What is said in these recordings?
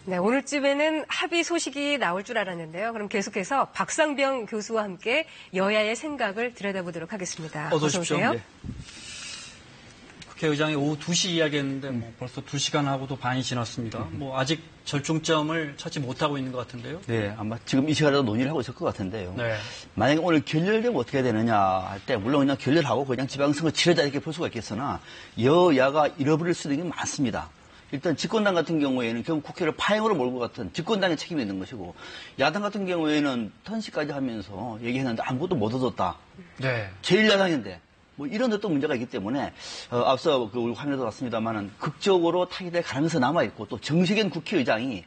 네, 오늘쯤에는 합의 소식이 나올 줄 알았는데요. 그럼 계속해서 박상병 교수와 함께 여야의 생각을 들여다보도록 하겠습니다. 어서 오십시오. 네. 국회의장이 오후 2시 이야기했는데 벌써 2시간하고도 반이 지났습니다. 아직 절충점을 찾지 못하고 있는 것 같은데요. 네, 아마 지금 이 시간에도 논의를 하고 있을 것 같은데요. 네. 만약에 오늘 결렬되면 어떻게 되느냐 할 때 물론 그냥 결렬하고 그냥 지방선거 치르자 이렇게 볼 수가 있겠으나 여야가 잃어버릴 수도 있는 게 많습니다. 일단 집권당 같은 경우에는 결국 국회를 파행으로 몰고 같은 집권당의 책임이 있는 것이고 야당 같은 경우에는 턴시까지 하면서 얘기했는데 아무것도 못 얻었다. 네. 제1야당인데 이런 데또 문제가 있기 때문에 앞서 우리 화면에도 봤습니다만은 극적으로 타결될 가능성이 남아있고 또 정식인 국회의장이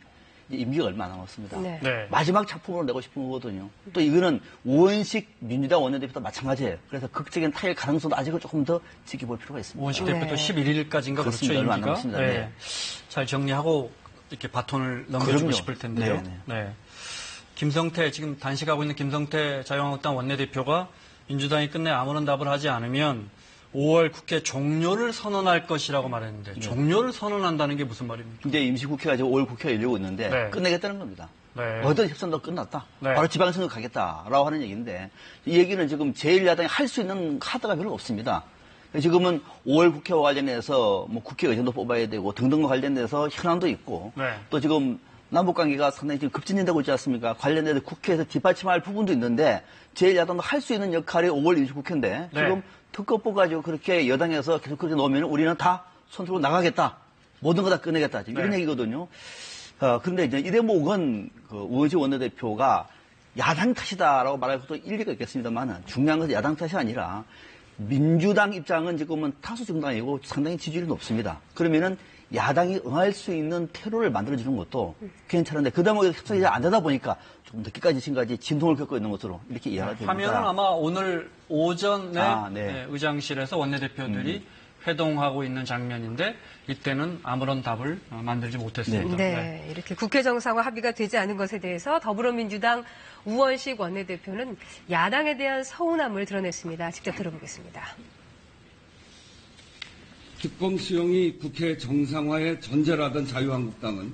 임기가 얼마 안 남았습니다. 네. 네. 마지막 작품으로 내고 싶은 거거든요. 또 이거는 우원식 민주당 원내대표도 마찬가지예요. 그래서 극적인 타결 가능성도 아직은 조금 더 지켜볼 필요가 있습니다. 우원식 대표도 11일까지인가 그렇죠, 얼마 안 임기가. 남았습니다. 네. 잘 정리하고 이렇게 바톤을 넘겨주고 그럼요. 싶을 텐데요. 네. 김성태, 지금 단식하고 있는 김성태 자유한국당 원내대표가 민주당이 끝내 아무런 답을 하지 않으면 5월 국회 종료를 선언할 것이라고 말했는데 종료를 선언한다는 게 무슨 말입니까? 이제 임시국회가 지금 5월 국회가 열리고 있는데 네. 끝내겠다는 겁니다. 네. 어떤 협상도 끝났다. 네. 바로 지방선거 가겠다라고 하는 얘기인데 이 얘기는 지금 제1야당이 할 수 있는 카드가 별로 없습니다. 지금은 5월 국회와 관련해서 국회의장도 뽑아야 되고 등등과 관련돼서 현안도 있고 네. 또 지금 남북관계가 상당히 지금 급진된다고 있지 않습니까? 관련돼서 국회에서 뒷받침할 부분도 있는데 제1야당도 할 수 있는 역할이 5월 임시국회인데 네. 지금 특검법 가지고 그렇게 여당에서 계속 그렇게 놓으면 우리는 다 손들고 나가겠다. 모든 거 다 꺼내겠다. 이런 네. 얘기거든요. 그런데 이제 이 대목은 우원식 원내대표가 야당 탓이다라고 말할 것도 일리가 있겠습니다만 중요한 것은 야당 탓이 아니라 민주당 입장은 지금은 다수 정당이고 상당히 지지율이 높습니다. 그러면은 야당이 응할 수 있는 테러를 만들어주는 것도 괜찮은데 그 다음에 협상이 안 되다 보니까 조금 늦게까지 지금까지 진통을 겪고 있는 것으로 이렇게 이해가 됩니다. 화면은 아마 오늘 오전에 네. 의장실에서 원내대표들이 회동하고 있는 장면인데 이때는 아무런 답을 만들지 못했습니다. 네, 이렇게 국회 정상화 합의가 되지 않은 것에 대해서 더불어민주당 우원식 원내대표는 야당에 대한 서운함을 드러냈습니다. 직접 들어보겠습니다. 특검 수용이 국회 정상화의 전제라던 자유한국당은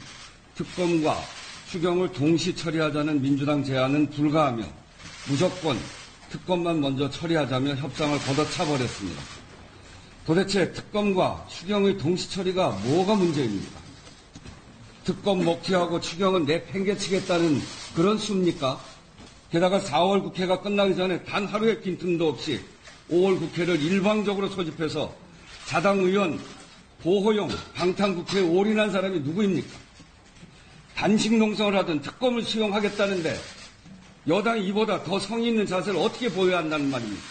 특검과 추경을 동시 처리하자는 민주당 제안은 불가하며 무조건 특검만 먼저 처리하자며 협상을 걷어차버렸습니다. 도대체 특검과 추경의 동시 처리가 뭐가 문제입니까? 특검 먹튀하고 추경은 내팽개치겠다는 그런 수입니까? 게다가 4월 국회가 끝나기 전에 단 하루의 빈틈도 없이 5월 국회를 일방적으로 소집해서 자당 의원 보호용 방탄국회에 올인한 사람이 누구입니까? 단식 농성을 하든 특검을 수용하겠다는데 여당이 이보다 더 성의 있는 자세를 어떻게 보여야 한다는 말입니까?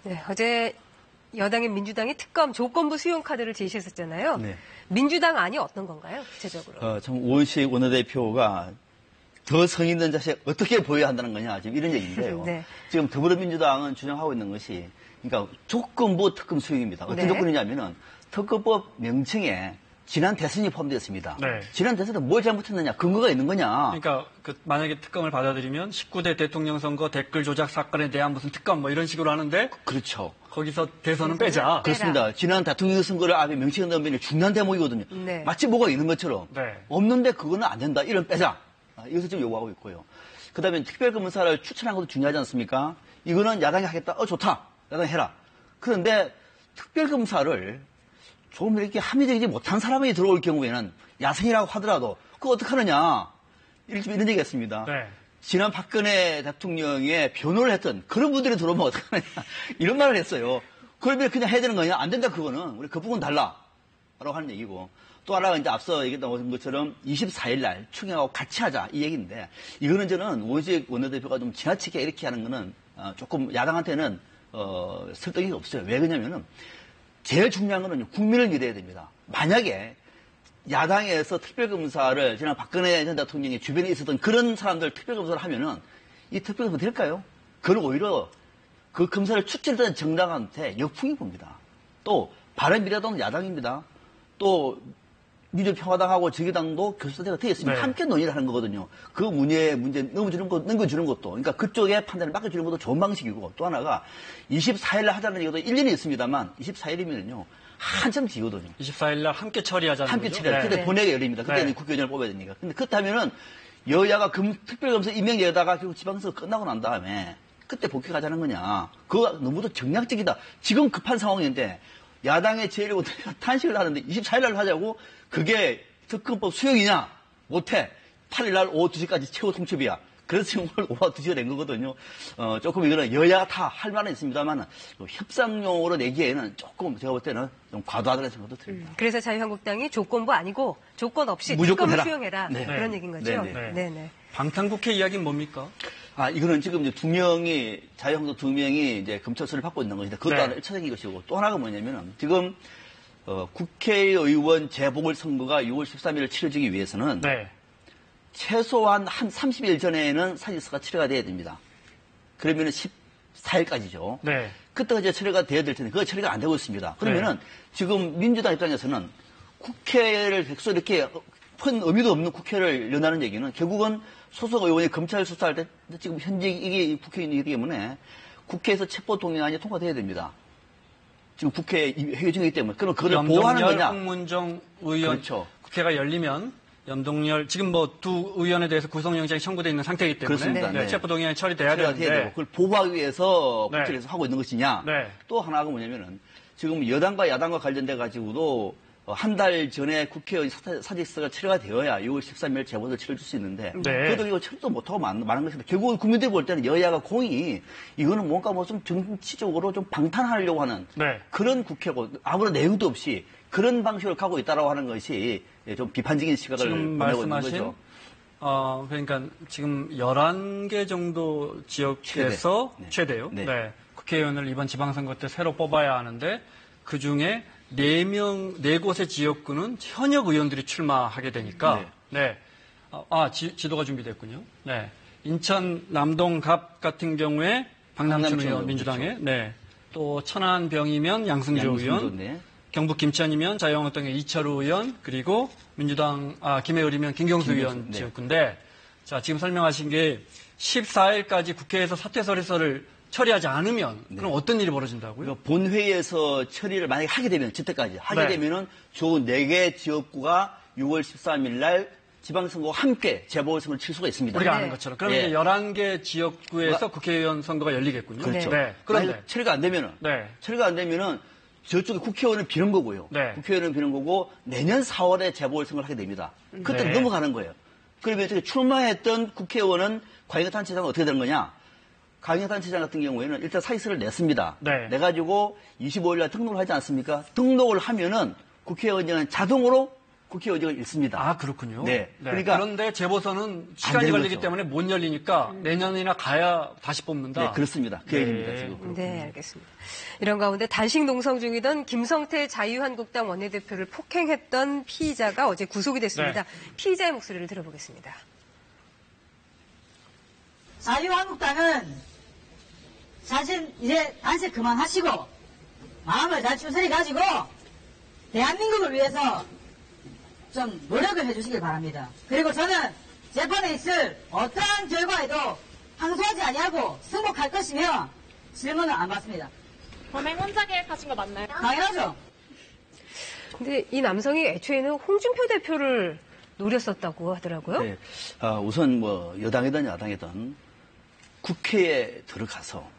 네, 어제 여당인 민주당이 특검 조건부 수용 카드를 제시했었잖아요. 네. 민주당 안이 어떤 건가요, 구체적으로? 참 우원식 원내대표가 더 성의 있는 자세 어떻게 보여야 한다는 거냐 지금 이런 얘기인데요. 네. 지금 더불어민주당은 주장하고 있는 것이 그러니까 조건부 특검 수용입니다. 어떤 네. 조건이냐면은 특검법 명칭에 지난 대선이 포함되어 있습니다. 네. 지난 대선에 뭘 잘못했느냐 근거가 있는 거냐. 그러니까 만약에 특검을 받아들이면 19대 대통령 선거 댓글 조작 사건에 대한 무슨 특검 이런 식으로 하는데 그렇죠. 거기서 대선은 빼자. 그렇습니다. 지난 대통령 선거를 앞에 명칭에 넣으면 중요한 대목이거든요. 네. 마치 뭐가 있는 것처럼 네. 없는데 그거는 안 된다. 이런 빼자. 이것을 지금 요구하고 있고요. 그다음에 특별검사를 추천한 것도 중요하지 않습니까? 이거는 야당이 하겠다. 좋다. 야당이 해라. 그런데 특별검사를 좀 이렇게 합리적이지 못한 사람이 들어올 경우에는 야생이라고 하더라도 그거 어떡하느냐. 이런 얘기가 있습니다. 네. 지난 박근혜 대통령의 변호를 했던 그런 분들이 들어오면 어떡하느냐. 이런 말을 했어요. 그러면 그냥 해야 되는 거냐? 안 된다, 그거는. 우리 그 부분 달라. 라고 하는 얘기고. 또 하나가 이제 앞서 얘기했던 것처럼 24일 날 추경하고 같이 하자. 이 얘기인데, 이거는 저는 우원식 원내대표가 좀 지나치게 이렇게 하는 거는 조금 야당한테는 설득이 없어요. 왜 그러냐면은 제일 중요한 거는 국민을 믿어야 됩니다. 만약에 야당에서 특별검사를 지난 박근혜 전 대통령의 주변에 있었던 그런 사람들 특별검사를 하면은 이 특별검사 될까요? 그건 오히려 그 검사를 추천했던 정당한테 역풍이 봅니다. 또 바른미래당은 야당입니다. 또 민주평화당하고 정의당도 교수단체가 되어 있으면 네. 함께 논의를 하는 거거든요. 그 문제 넘겨주는 것도 그러니까 그쪽에 판단을 맡겨주는 것도 좋은 방식이고 또 하나가 24일 날 하자는 얘기도 1년이 있습니다만 24일이면요 한참 뒤거든요. 24일 날 함께 처리하자는 함께 거죠? 처리할 네. 그때 본회의가 열립니다. 그때는 네. 국회의원을 뽑아야 되니까. 근데 그렇다면은 여야가 특별검사 임명되다가 결국 지방선거 끝나고 난 다음에 그때 복귀하자는 거냐. 그거 너무도 정략적이다. 지금 급한 상황인데 야당의 제의를 탄식을 하는데 24일 날 하자고 그게 특검법 수용이냐? 못해. 8일 날 오후 2시까지 최고 통첩이야. 그래서 지금 오늘 오후 2시가 된 거거든요. 조금 이거는 여야가 다 할 말은 있습니다만 협상용으로 내기에는 조금 제가 볼 때는 좀 과도하다는 생각도 듭니다. 그래서 자유한국당이 조건부 아니고 조건 없이 무조건 특검을 해라. 수용해라. 네. 그런 얘기인 거죠. 네, 네. 네네. 방탄국회 이야기는 뭡니까? 이거는 지금 이제 두 명이, 자유한국당 두 명이 이제 검찰 수사를 받고 있는 것인데, 그것도 네. 하나 1차적인 것이고, 또 하나가 뭐냐면은, 지금, 국회의원 재보궐선거가 6월 13일을 치러지기 위해서는, 네. 최소한 한 30일 전에는 사직서가 처리가 돼야 됩니다. 그러면은 14일까지죠. 네. 그때가 이제 처리가 돼야 될 텐데, 그거 처리가 안 되고 있습니다. 그러면은, 지금 민주당 입장에서는 국회를 백수 이렇게 큰 의미도 없는 국회를 연다는 얘기는 결국은 소속 의원이 검찰 수사할 때 지금 현재 이게 국회의원이기 때문에 국회에서 첩보동의안이 통과돼야 됩니다. 지금 국회 회의 중이기 때문에 그럼 그걸 보호하는 염동열, 거냐? 홍문정 의원 그렇죠. 국회가 열리면 염동열 지금 뭐 두 의원에 대해서 구속영장이 청구돼 있는 상태이기 때문에 그렇습니다. 네. 체포동의안이 처리돼야 처리가 되는데 돼야 되고 그걸 보호하기 위해서 네. 국회에서 하고 있는 것이냐? 네. 또 하나가 뭐냐면은 지금 여당과 야당과 관련돼 가지고도 한 달 전에 국회의 사직서가 처리가 되어야 6월 13일 재보를 치러줄 수 있는데 네. 그래도 이거 처리도 못하고 말한 것인데 결국은 국민들이 볼 때는 여야가 공이 이거는 뭔가 뭐 좀 정치적으로 좀 방탄하려고 하는 네. 그런 국회고 아무런 내용도 없이 그런 방식을 가고 있다라고 하는 것이 좀 비판적인 시각을 지금 보내고 있는 말씀하신 거죠. 그러니까 지금 11개 정도 지역에서 최대. 네. 최대요. 네. 네. 국회의원을 이번 지방선거 때 새로 뽑아야 하는데 그 중에 4곳의 지역구는 현역 의원들이 출마하게 되니까 네. 지도가 준비됐군요. 네. 인천 남동갑 같은 경우에 박남춘 의원 민주당에 네. 또 천안병이면 양승조 의원 네. 경북 김천이면 자유한국당의 이철우 의원, 그리고 민주당, 김해을이면 김경수 의원 네. 지역구인데, 자, 지금 설명하신 게 14일까지 국회에서 사퇴서리서를 처리하지 않으면, 그럼 어떤 일이 벌어진다고요? 본회의에서 처리를 만약에 하게 되면, 저때까지 하게 네. 되면은 조 4개 지역구가 6월 13일 날 지방선거와 함께 재보궐선거를 칠 수가 있습니다. 우리가 네. 아는 것처럼. 그럼 예. 이제 11개 지역구에서 국회의원 선거가 열리겠군요. 그렇죠. 네. 그런데, 만약에 처리가 안 되면은, 네. 처리가 안 되면은 저쪽에 국회의원은 비는 거고요. 네. 국회의원은 비는 거고 내년 4월에 재보궐선거를 하게 됩니다. 그때 네. 넘어가는 거예요. 그러면 저기 출마했던 국회의원은 광역단체장은 어떻게 되는 거냐? 광역단체장 같은 경우에는 일단 사직서를 냈습니다. 네. 내가지고 25일 날 등록을 하지 않습니까? 등록을 하면은 국회의원은 자동으로 국회의원직을 잃습니다. 그렇군요. 네. 네. 그러니까 그런데 재보선은 시간이 되는 걸리기 거죠. 때문에 못 열리니까 내년이나 가야 다시 뽑는다. 네, 그렇습니다. 그 네. 얘기입니다, 지금. 네, 알겠습니다. 이런 가운데 단식 농성 중이던 김성태 자유한국당 원내대표를 폭행했던 피의자가 어제 구속이 됐습니다. 네. 피의자의 목소리를 들어보겠습니다. 자유한국당은 자신 이제 단식 그만하시고 마음을 잘 추스리 가지고 대한민국을 위해서 좀 노력을 해주시길 바랍니다. 그리고 저는 재판에 있을 어떠한 결과에도 항소하지 아니하고 승복할 것이며 질문을 안 받습니다. 범행 혼자 계획하신 거 맞나요? 당연하죠. 근데 이 남성이 애초에는 홍준표 대표를 노렸었다고 하더라고요. 네. 우선 뭐 여당이든 야당이든 국회에 들어가서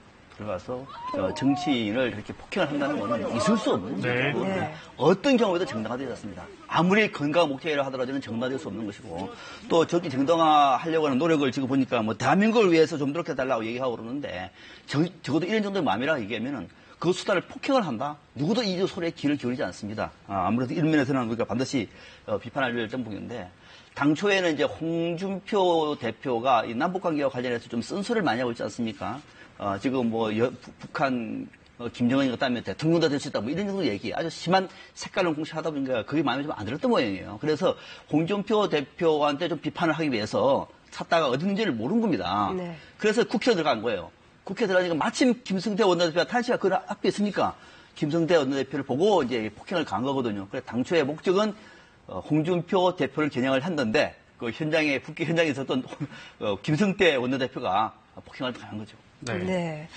정치인을 이렇게 폭행을 한다는 것은 있을 수 없는 네. 거고 네. 어떤 경우에도 정당화되지 않습니다. 아무리 건강 목적이라 하더라도 정당화될 수 없는 것이고 또 저기 정당화하려고 하는 노력을 지금 보니까 뭐 대한민국을 위해서 좀 노력해달라고 얘기하고 그러는데 적어도 이런 정도의 마음이라 얘기하면은 그 수단을 폭행을 한다? 누구도 이 소리에 귀를 기울이지 않습니다. 아무래도 일면에서는 우리가 반드시 비판할 정부인데 당초에는 이제 홍준표 대표가 이 남북관계와 관련해서 좀 쓴소리를 많이 하고 있지 않습니까? 지금 뭐 북한 김정은이 그다음에 대통령도 될 수 있다 뭐 이런 정도 얘기 아주 심한 색깔을 공시하다 보니까 그게 마음에 좀 안 들었던 모양이에요. 그래서 홍준표 대표한테 좀 비판을 하기 위해서 찾다가 어디 있는지를 모르는 겁니다. 네. 그래서 국회에 들어간 거예요. 국회에 들어가니까 마침 김성태 원내대표가 탄시가 그 앞에 있으니까 김성태 원내대표를 보고 이제 폭행을 가한 거거든요. 그래서 당초의 목적은 홍준표 대표를 겨냥을 했는데 그 현장에 국회 현장에 있었던 김성태 원내대표가 폭행을 당한 거죠. 네. 네.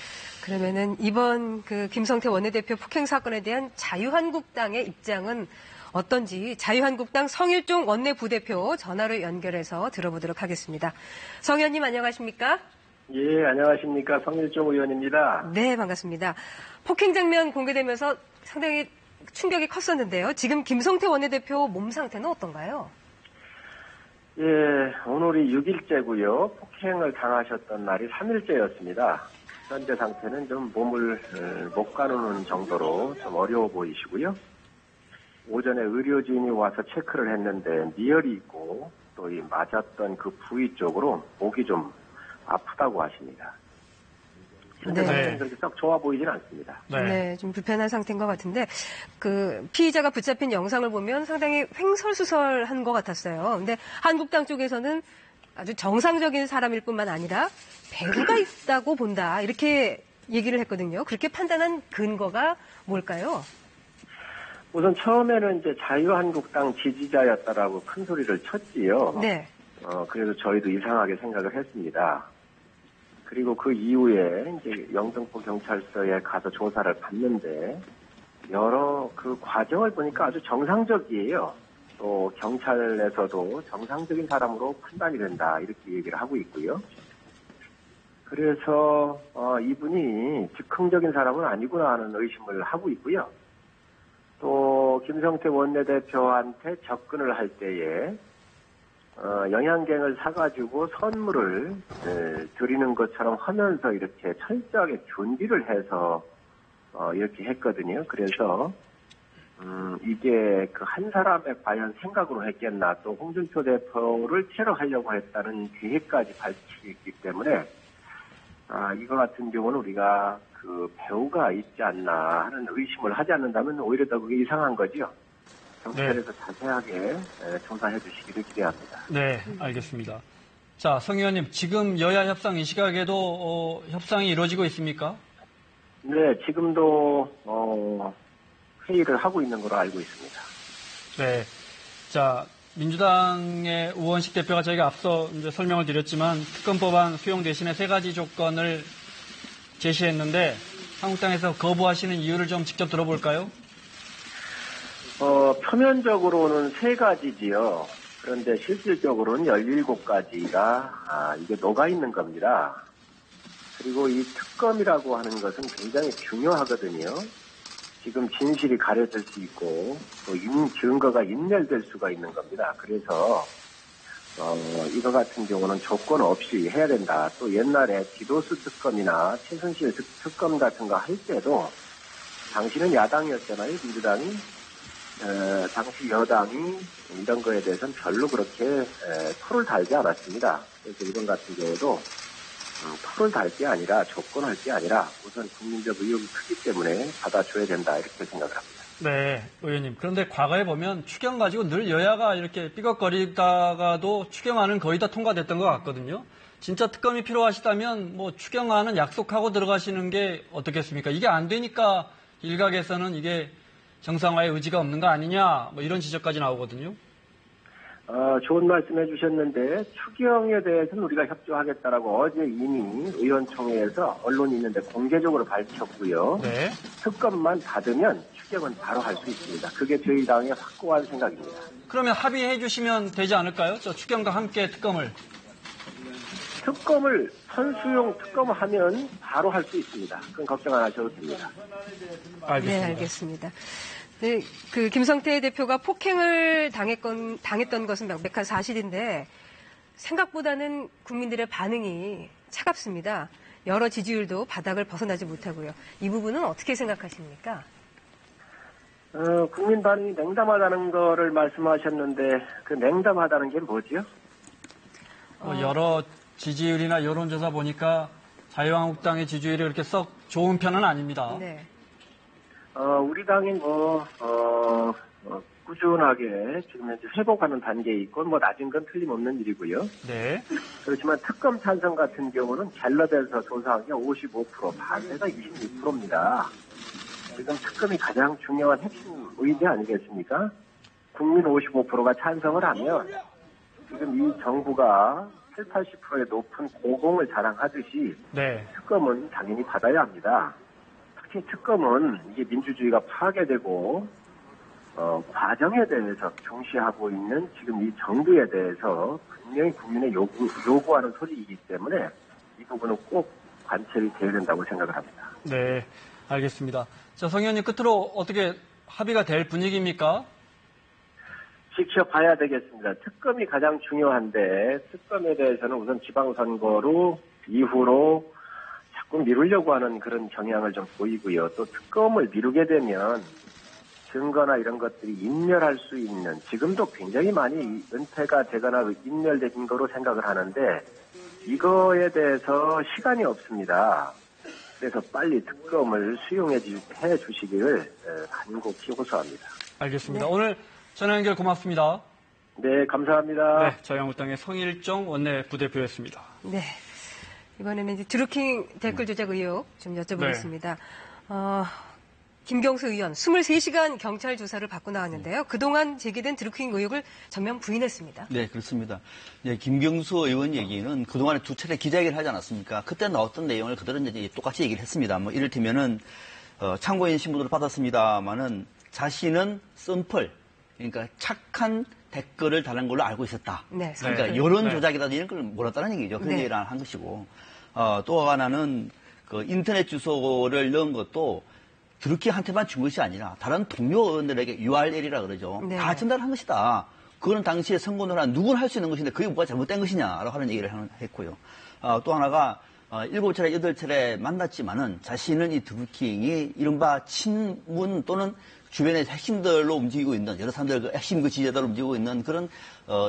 그러면은 이번 그 김성태 원내대표 폭행 사건에 대한 자유한국당의 입장은 어떤지 자유한국당 성일종 원내부대표 전화로 연결해서 들어보도록 하겠습니다. 성 의원님 안녕하십니까? 예, 안녕하십니까. 성일종 의원입니다. 네, 반갑습니다. 폭행 장면 공개되면서 상당히 충격이 컸었는데요. 지금 김성태 원내대표 몸 상태는 어떤가요? 예, 오늘이 6일째고요. 폭행을 당하셨던 날이 3일째였습니다. 현재 상태는 좀 몸을 못 가누는 정도로 좀 어려워 보이시고요. 오전에 의료진이 와서 체크를 했는데 미열이 있고 또 이 맞았던 그 부위 쪽으로 목이 좀 아프다고 하십니다. 현재 네. 상태는 그렇게 썩 좋아 보이진 않습니다. 네, 좀 불편한 상태인 것 같은데 그 피의자가 붙잡힌 영상을 보면 상당히 횡설수설한 것 같았어요. 근데 한국당 쪽에서는 아주 정상적인 사람일 뿐만 아니라 배후가 있다고 본다 이렇게 얘기를 했거든요. 그렇게 판단한 근거가 뭘까요? 우선 처음에는 이제 자유한국당 지지자였다라고 큰 소리를 쳤지요. 네. 그래서 저희도 이상하게 생각을 했습니다. 그리고 그 이후에 이제 영등포 경찰서에 가서 조사를 받는데 여러 그 과정을 보니까 아주 정상적이에요. 또 경찰에서도 정상적인 사람으로 판단이 된다 이렇게 얘기를 하고 있고요. 그래서 이분이 즉흥적인 사람은 아니구나 하는 의심을 하고 있고요. 또 김성태 원내대표한테 접근을 할 때에 영양갱을 사가지고 선물을 드리는 것처럼 하면서 이렇게 철저하게 준비를 해서 이렇게 했거든요. 그래서 이게 그 한 사람의 과연 생각으로 했겠나 또 홍준표 대표를 테러하려고 했다는 계획까지 밝히기 때문에 이거 같은 경우는 우리가 그 배우가 있지 않나 하는 의심을 하지 않는다면 오히려 더 그게 이상한 거죠. 경찰에서 자세하게 조사해 주시기를 기대합니다. 네, 알겠습니다. 자, 성 의원님, 지금 여야 협상 이 시각에도 협상이 이루어지고 있습니까? 네, 지금도 회의를 하고 있는 걸로 알고 있습니다. 네. 자, 민주당의 우원식 대표가 저희가 앞서 이제 설명을 드렸지만 특검법안 수용 대신에 3가지 조건을 제시했는데 한국당에서 거부하시는 이유를 좀 직접 들어볼까요? 표면적으로는 3가지지요. 그런데 실질적으로는 17가지가 이게 녹아있는 겁니다. 그리고 이 특검이라고 하는 것은 굉장히 중요하거든요. 지금 진실이 가려질 수 있고 또 증거가 인멸될 수가 있는 겁니다. 그래서 이거 같은 경우는 조건 없이 해야 된다. 또 옛날에 디도스 특검이나 최순실 특검 같은 거 할 때도 당시는 야당이었잖아요. 민주당이. 당시 여당이 이런 거에 대해서는 별로 그렇게 토를 달지 않았습니다. 그래서 이번 같은 경우도 토를 달 게 아니라 조건할 게 아니라 우선 국민적 의혹이 크기 때문에 받아줘야 된다 이렇게 생각을 합니다. 네, 의원님. 그런데 과거에 보면 추경 가지고 늘 여야가 이렇게 삐걱거리다가도 추경안은 거의 다 통과됐던 것 같거든요. 진짜 특검이 필요하시다면 뭐 추경안은 약속하고 들어가시는 게 어떻겠습니까? 이게 안 되니까 일각에서는 이게 정상화의 의지가 없는 거 아니냐 뭐 이런 지적까지 나오거든요. 좋은 말씀 해주셨는데 추경에 대해서는 우리가 협조하겠다라고 어제 이미 의원총회에서 언론이 있는데 공개적으로 밝혔고요. 네. 특검만 받으면 추경은 바로 할 수 있습니다. 그게 저희 당의 확고한 생각입니다. 그러면 합의해 주시면 되지 않을까요? 저 추경과 함께 특검을. 특검을 선수용 특검을 하면 바로 할 수 있습니다. 그건 걱정 안 하셔도 됩니다. 알겠습니다. 네, 알겠습니다. 네, 그 김성태 대표가 폭행을 당했던 것은 명백한 사실인데 생각보다는 국민들의 반응이 차갑습니다. 여러 지지율도 바닥을 벗어나지 못하고요. 이 부분은 어떻게 생각하십니까? 국민 반응이 냉담하다는 거를 말씀하셨는데 그 냉담하다는 게 뭐죠? 여러 지지율이나 여론조사 보니까 자유한국당의 지지율이 그렇게 썩 좋은 편은 아닙니다. 네. 우리 당이 꾸준하게 지금 현재 회복하는 단계에 있고 낮은 건 틀림없는 일이고요. 네. 그렇지만 특검 찬성 같은 경우는 갤럽에서 조사한 게 55%, 반대가 26%입니다. 지금 특검이 가장 중요한 핵심 의제 아니겠습니까? 국민 55%가 찬성을 하면 지금 이 정부가 80%의 높은 고공을 자랑하듯이 네. 특검은 당연히 받아야 합니다. 특히 특검은 이게 민주주의가 파괴되고 과정에 대해서 중시하고 있는 지금 이 정부에 대해서 분명히 국민의 요구하는 소리이기 때문에 이 부분은 꼭 관철이 돼야 된다고 생각을 합니다. 네, 알겠습니다. 자, 성 의원님 끝으로 어떻게 합의가 될 분위기입니까? 지켜봐야 되겠습니다. 특검이 가장 중요한데 특검에 대해서는 우선 지방선거로 이후로 자꾸 미루려고 하는 그런 경향을 좀 보이고요. 또 특검을 미루게 되면 증거나 이런 것들이 인멸할 수 있는, 지금도 굉장히 많이 은폐가 되거나 인멸된 거로 생각을 하는데 이거에 대해서 시간이 없습니다. 그래서 빨리 특검을 수용해 주시기를 간곡히 호소합니다. 알겠습니다. 오늘 전화 연결 고맙습니다. 네, 감사합니다. 네, 자유한국당의 성일종 원내 부대표였습니다. 네. 이번에는 이제 드루킹 댓글 조작 의혹 좀 여쭤보겠습니다. 김경수 의원 23시간 경찰 조사를 받고 나왔는데요. 그동안 제기된 드루킹 의혹을 전면 부인했습니다. 네, 그렇습니다. 네, 김경수 의원 얘기는 그동안에 두 차례 기자회견을 하지 않았습니까? 그때 나왔던 내용을 그대로 이제 똑같이 얘기를 했습니다. 뭐 이를테면은 참고인 신분으로 받았습니다만은 자신은 썬펄, 그러니까 착한 댓글을 달은 걸로 알고 있었다. 네, 그러니까 여론 조작이다 이런 걸 몰랐다는 얘기죠. 그런 얘기를 한 것이고 또 하나는 그 인터넷 주소를 넣은 것도 드루킹한테만 준 것이 아니라 다른 동료 의원들에게 URL이라 그러죠. 네. 다 전달한 것이다. 그거는 당시에 선거를 한 누구나 할 수 있는 것인데 그게 뭐가 잘못된 것이냐라고 하는 얘기를 했고요. 또 하나가 7차례, 8차례 만났지만은 자신은 이 드루킹이 이른바 친문 또는 주변의 핵심들로 움직이고 있는 여러 사람들 그 핵심 그 지지자들로 움직이고 있는 그런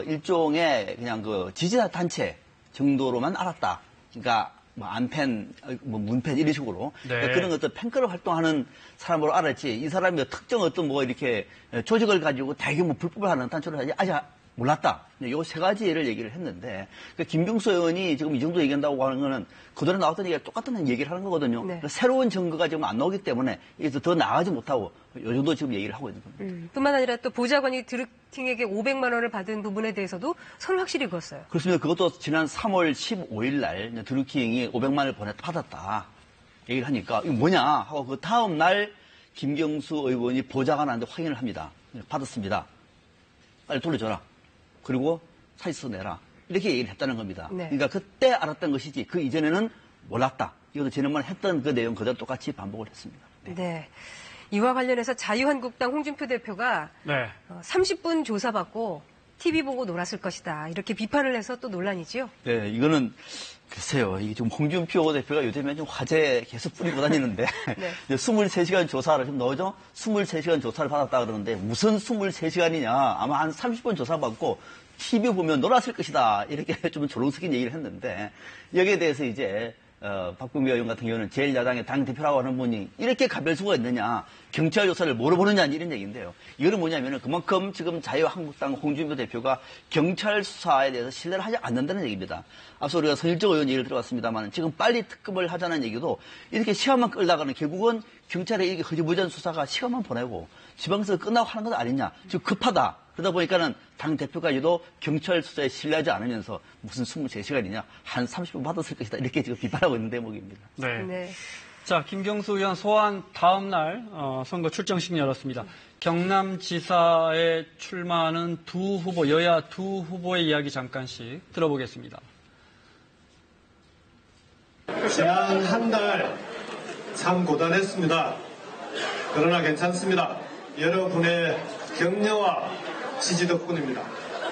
일종의 그냥 그 지지자 단체 정도로만 알았다. 그러니까 뭐 안팬, 뭐 문팬 이런 식으로 네. 그런 어떤 팬클럽 활동하는 사람으로 알았지. 이 사람이 특정 어떤 뭐 이렇게 조직을 가지고 대규모 뭐 불법을 하는 단체로 하지 아직 몰랐다. 요 세 가지를 얘기를 했는데 김경수 의원이 지금 이 정도 얘기한다고 하는 거는 그전에 나왔던 얘기가 똑같은 얘기를 하는 거거든요. 네. 그러니까 새로운 증거가 지금 안 나오기 때문에 여기서 더 나아가지 못하고 요 정도 지금 얘기를 하고 있는 겁니다. 뿐만 아니라 또 보좌관이 드루킹에게 500만 원을 받은 부분에 대해서도 선을 확실히 그었어요. 그렇습니다. 그것도 지난 3월 15일 날 드루킹이 500만 원을 받았다 얘기를 하니까 이거 뭐냐 하고 그 다음 날 김경수 의원이 보좌관한테 확인을 합니다. 받았습니다. 빨리 돌려줘라. 그리고 사직서 내라. 이렇게 얘기를 했다는 겁니다. 네. 그러니까 그때 알았던 것이지 그 이전에는 몰랐다. 이것도 지난번에 했던 그 내용 그대로 똑같이 반복을 했습니다. 네. 이와 관련해서 자유한국당 홍준표 대표가 네. 30분 조사받고 TV 보고 놀았을 것이다. 이렇게 비판을 해서 또 논란이지요. 네, 이거는 글쎄요. 이게 지금 홍준표 대표가 요즘에 좀 화제 계속 뿌리고 다니는데 네. 23시간 조사를 지금 나오죠? 23시간 조사를 받았다 그러는데 무슨 23시간이냐? 아마 한 30분 조사받고 TV 보면 놀았을 것이다. 이렇게 좀 조롱스킨 얘기를 했는데 여기에 대해서 이제 박병규 의원 같은 경우는 제1야당의 당대표라고 하는 분이 이렇게 가별수가 있느냐, 경찰 조사를 뭐로 보느냐 이런 얘기인데요. 이거는 뭐냐면은 그만큼 지금 자유한국당 홍준표 대표가 경찰 수사에 대해서 신뢰를 하지 않는다는 얘기입니다. 앞서 우리가 선일정 의원 얘기를 들어봤습니다만 지금 빨리 특검을 하자는 얘기도 이렇게 시간만 끌다가는 결국은 경찰의 이게 허지부지한 수사가 시간만 보내고 지방에서 끝나고 하는 것 아니냐. 지금 급하다. 그러다 보니까는 당 대표까지도 경찰 수사에 신뢰하지 않으면서 무슨 23시간이냐 한 30분 받았을 것이다 이렇게 지금 비판하고 있는 대목입니다. 네. 네. 자, 김경수 의원 소환 다음 날 선거 출정식 열었습니다. 경남지사에 출마하는 두 후보, 여야 두 후보의 이야기 잠깐씩 들어보겠습니다. 지난 한 달 참 고단했습니다. 그러나 괜찮습니다. 여러분의 격려와 지지 덕분입니다.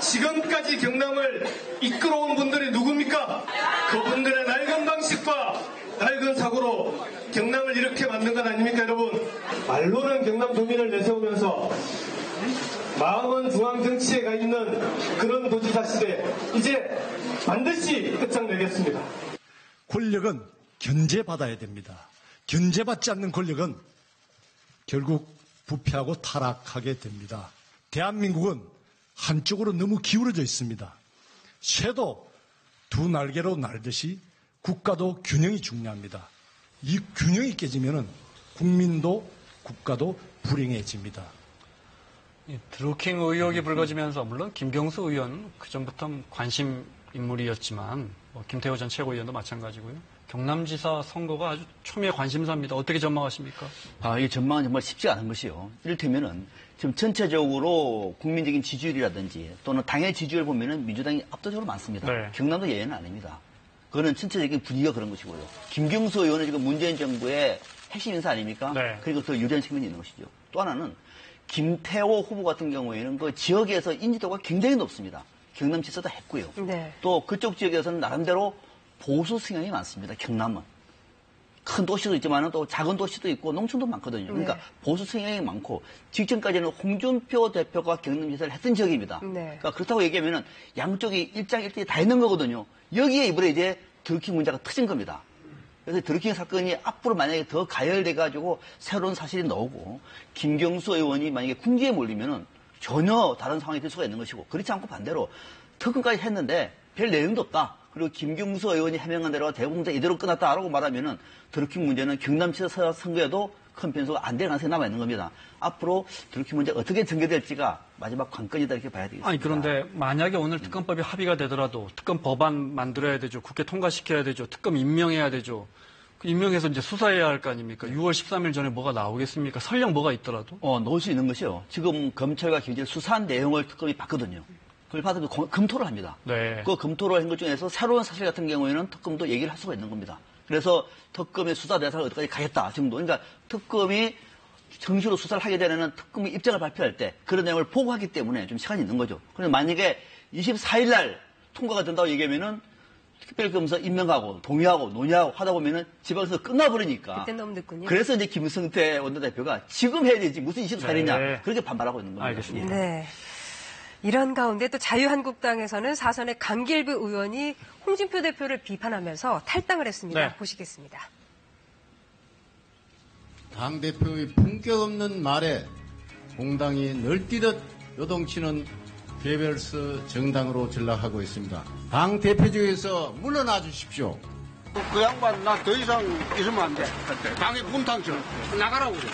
지금까지 경남을 이끌어온 분들이 누굽니까? 그분들의 낡은 방식과 낡은 사고로 경남을 이렇게 만든 건 아닙니까, 여러분? 말로는 경남 도민을 내세우면서 마음은 중앙 정치에 가 있는 그런 도지사 시대 이제 반드시 끝장내겠습니다. 권력은 견제받아야 됩니다. 견제받지 않는 권력은 결국 부패하고 타락하게 됩니다. 대한민국은 한쪽으로 너무 기울어져 있습니다. 새도 두 날개로 날듯이 국가도 균형이 중요합니다. 이 균형이 깨지면은 국민도 국가도 불행해집니다. 드루킹 의혹이 불거지면서 물론 김경수 의원 그전부터 관심이 인물이었지만 김태호 전 최고위원도 마찬가지고요. 경남지사 선거가 아주 초미의 관심사입니다. 어떻게 전망하십니까? 이 전망은 정말 쉽지 않은 것이요. 이를테면은 지금 전체적으로 국민적인 지지율이라든지 또는 당의 지지율을 보면은 민주당이 압도적으로 많습니다. 네. 경남도 예외는 아닙니다. 그거는 전체적인 분위기가 그런 것이고요. 김경수 의원은 지금 문재인 정부의 핵심 인사 아닙니까? 네. 그리고 더 유리한 측면이 있는 것이죠. 또 하나는 김태호 후보 같은 경우에는 그 지역에서 인지도가 굉장히 높습니다. 경남지사도 했고요. 네. 또 그쪽 지역에서는 나름대로 보수 성향이 많습니다. 경남은. 큰 도시도 있지만 또 작은 도시도 있고 농촌도 많거든요. 그러니까 네. 보수 성향이 많고 직전까지는 홍준표 대표가 경남지사를 했던 지역입니다. 네. 그러니까 그렇다고 얘기하면은 양쪽이 일장일단이 다 있는 거거든요. 여기에 이번에 이제 드루킹 문제가 터진 겁니다. 그래서 드루킹 사건이 앞으로 만약에 더 가열돼가지고 새로운 사실이 나오고 김경수 의원이 만약에 궁지에 몰리면은 전혀 다른 상황이 될 수가 있는 것이고 그렇지 않고 반대로 특검까지 했는데 별 내용도 없다. 그리고 김경수 의원이 해명한 대로 대공자 이대로 끝났다라고 말하면은 드루킹 문제는 경남지사 선거에도 큰 변수가 안 될 가능성이 남아있는 겁니다. 앞으로 드루킹 문제 어떻게 전개될지가 마지막 관건이다 이렇게 봐야 되겠습니다. 아니 그런데 만약에 오늘 특검법이 합의가 되더라도 특검 법안 만들어야 되죠. 국회 통과시켜야 되죠. 특검 임명해야 되죠. 임명해서 이제 수사해야 할 거 아닙니까? 6월 13일 전에 뭐가 나오겠습니까? 설령 뭐가 있더라도? 넣을 수 있는 것이요. 지금 검찰과 경찰 수사한 내용을 특검이 봤거든요. 그걸 봐서 검토를 합니다. 네. 그 검토를 한 것 중에서 새로운 사실 같은 경우에는 특검도 얘기를 할 수가 있는 겁니다. 그래서 특검의 수사 대상을 어디까지 가겠다 정도. 그러니까 특검이 정식으로 수사를 하게 되는 특검의 입장을 발표할 때 그런 내용을 보고하기 때문에 좀 시간이 있는 거죠. 그런데 만약에 24일 날 통과가 된다고 얘기하면은 특별검사 임명하고 동의하고 논의하고 하다 보면은 지방선거 끝나버리니까. 그때 너무 늦군요. 그래서 이제 김성태 원내대표가 지금 해야 되지 무슨 24일이냐 네. 그렇게 반발하고 있는 겁니다. 알겠습니다. 네. 이런 가운데 또 자유한국당에서는 사선의 강길부 의원이 홍준표 대표를 비판하면서 탈당을 했습니다. 네. 보시겠습니다. 당대표의 품격 없는 말에 공당이 널뛰듯 요동치는 개별스 정당으로 전락하고 있습니다. 당대표직에서 물러나 주십시오. 그 양반 나 더 이상 있으면 안 돼. 당의 군탕처 나가라고 그래.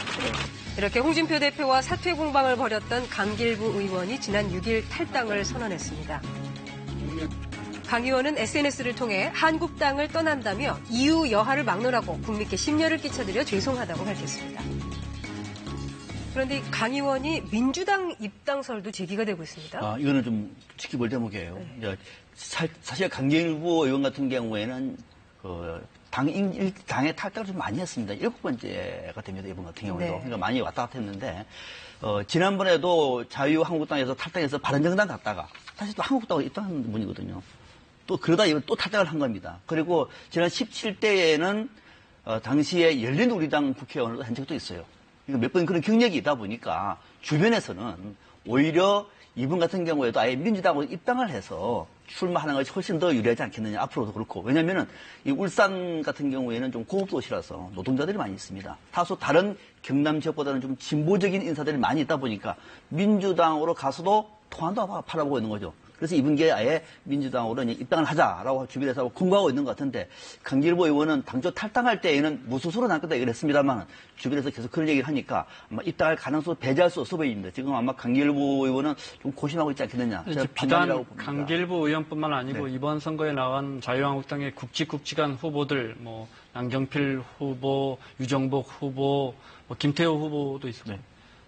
이렇게 홍준표 대표와 사퇴 공방을 벌였던 강길부 의원이 지난 6일 탈당을 선언했습니다. 강 의원은 SNS를 통해 한국당을 떠난다며 이유 여하를 막론하고 국민께 심려를 끼쳐드려 죄송하다고 밝혔습니다. 그런데 강 의원이 민주당 입당설도 제기가 되고 있습니다. 이거는 좀 지켜볼 대목이에요. 네. 사실 강길부 의원 같은 경우에는 당의 탈당을 좀 많이 했습니다. 7번째가 됩니다. 이번 같은 경우에도. 네. 그러니까 많이 왔다 갔다 했는데, 지난번에도 자유한국당에서 탈당해서 바른정당 갔다가 다시 또 한국당으로 입당한 분이거든요. 또 그러다 이번 또 탈당을 한 겁니다. 그리고 지난 17대에는 당시에 열린우리당 국회의원으로 한 적도 있어요. 그러니까 몇 번 그런 경력이 있다 보니까 주변에서는 오히려 이분 같은 경우에도 아예 민주당으로 입당을 해서 출마하는 것이 훨씬 더 유리하지 않겠느냐. 앞으로도 그렇고. 왜냐면은 이 울산 같은 경우에는 좀 고급도시라서 노동자들이 많이 있습니다. 다소 다른 경남 지역보다는 좀 진보적인 인사들이 많이 있다 보니까 민주당으로 가서도 통한다고 바라보고 있는 거죠. 그래서 이분께 아예 민주당으로 입당을 하자라고 주변에서 공부하고 있는 것 같은데 강길부 의원은 당초 탈당할 때에는 무소수로 남겠다 얘기를 했습니다만 주변에서 계속 그런 얘기를 하니까 아마 입당할 가능성을 배제할 수 없어 보입니다. 지금 아마 강길부 의원은 좀 고심하고 있지 않겠느냐. 비단 강길부 의원뿐만 아니고 네. 이번 선거에 나간 자유한국당의 굵직굵직한 후보들, 뭐 양경필 후보, 유정복 후보, 김태호 후보도 있습니다. 네.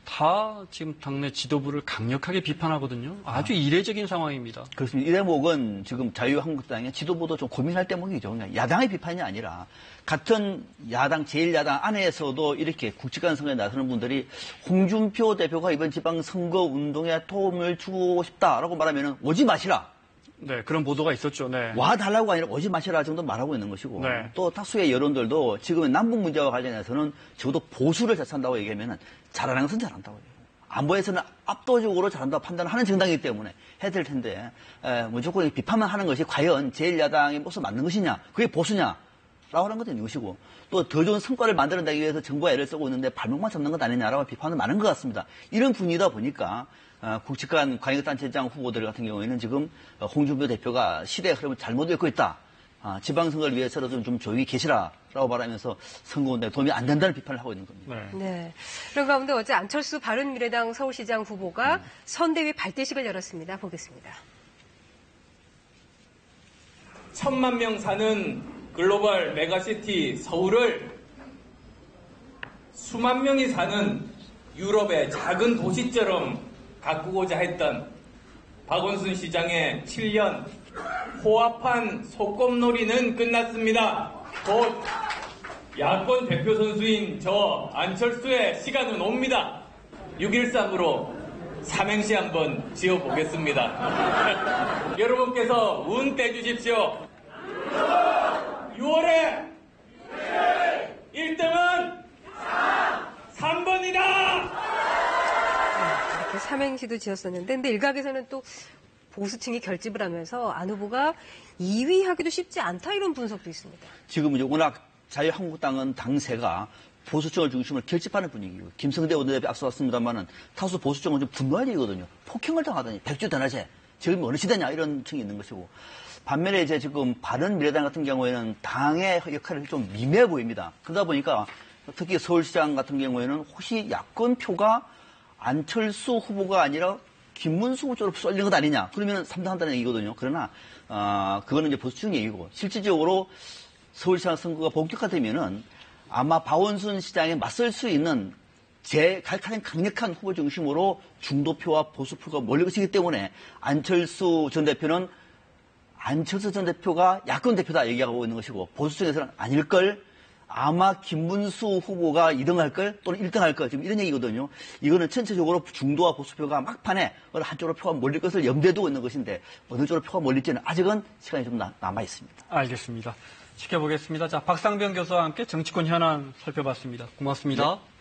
다 지금 당내 지도부를 강력하게 비판하거든요. 아주 이례적인 상황입니다. 그렇습니다. 이 대목은 지금 자유한국당의 지도부도 좀 고민할 대목이죠. 그냥 야당의 비판이 아니라 같은 야당, 제1야당 안에서도 이렇게 굵직한 선거에 나서는 분들이 홍준표 대표가 이번 지방선거 운동에 도움을 주고 싶다라고 말하면 오지 마시라. 네, 그런 보도가 있었죠. 네. 와달라고 아니라 오지 마시라 정도 말하고 있는 것이고 네. 또 다수의 여론들도 지금의 남북 문제와 관련해서는 적어도 보수를 잘한다고 얘기하면 잘하는 것은 잘한다고 해요. 안보에서는 압도적으로 잘한다고 판단하는 정당이기 때문에 해야 될 텐데 무조건 비판만 하는 것이 과연 제1야당의 모습 맞는 것이냐 그게 보수냐 라고 하는 것은 이것이고 또 더 좋은 성과를 만들어내기 위해서 정부가 애를 쓰고 있는데 발목만 잡는 것 아니냐라고 비판은 많은 것 같습니다. 이런 분위기다 보니까 굵직한 광역단체장 후보들 같은 경우에는 지금 홍준표 대표가 시대의 흐름을 잘못 읽고 있다. 지방선거를 위해서라도 좀 조용히 계시라라고 말하면서 선거운동에 도움이 안 된다는 비판을 하고 있는 겁니다. 네. 그런 가운데 어제 안철수 바른미래당 서울시장 후보가 선대위 발대식을 열었습니다. 보겠습니다. 1,000만 명 사는 글로벌 메가시티 서울을 수만 명이 사는 유럽의 작은 도시처럼 가꾸고자 했던 박원순 시장의 7년 호합한 속꼼놀이는 끝났습니다. 곧 야권 대표 선수인 저 안철수의 시간은 옵니다. 6.13으로 삼행시 한번 지어보겠습니다. 여러분께서 운 떼주십시오. 6월에 1등은 3번이다! 이렇게 삼행시도 지었었는데, 근데 일각에서는 또 보수층이 결집을 하면서 안 후보가 2위 하기도 쉽지 않다 이런 분석도 있습니다. 지금 이제 워낙 자유한국당은 당세가 보수층을 중심으로 결집하는 분위기고 김성대 원내대표 앞서왔습니다만은 다수 보수층은 좀 분노할 얘기거든요. 폭행을 당하더니 백주 대낮에 지금 어느 시대냐 이런 층이 있는 것이고 반면에 이제 지금 바른미래당 같은 경우에는 당의 역할이 좀 미미해 보입니다. 그러다 보니까 특히 서울시장 같은 경우에는 혹시 야권표가 안철수 후보가 아니라 김문수 후보 쪽으로 쏠리는 것 아니냐. 그러면 상당한다는 얘기거든요. 그러나 그거는 이제 보수층 얘기고 실질적으로 서울시장 선거가 본격화되면은 아마 박원순 시장에 맞설 수 있는 가장 강력한 후보 중심으로 중도표와 보수표가 몰릴 것이기 때문에 안철수 전 대표는 안철수 전 대표가 야권 대표다 얘기하고 있는 것이고 보수층에서는 아닐걸 아마 김문수 후보가 2등할 걸 또는 1등할 걸 지금 이런 얘기거든요. 이거는 전체적으로 중도와 보수표가 막판에 어느 한쪽으로 표가 몰릴 것을 염두에 두고 있는 것인데 어느 쪽으로 표가 몰릴지는 아직은 시간이 좀 남아 있습니다. 알겠습니다. 지켜보겠습니다. 자, 박상병 교수와 함께 정치권 현안 살펴봤습니다. 고맙습니다. 네.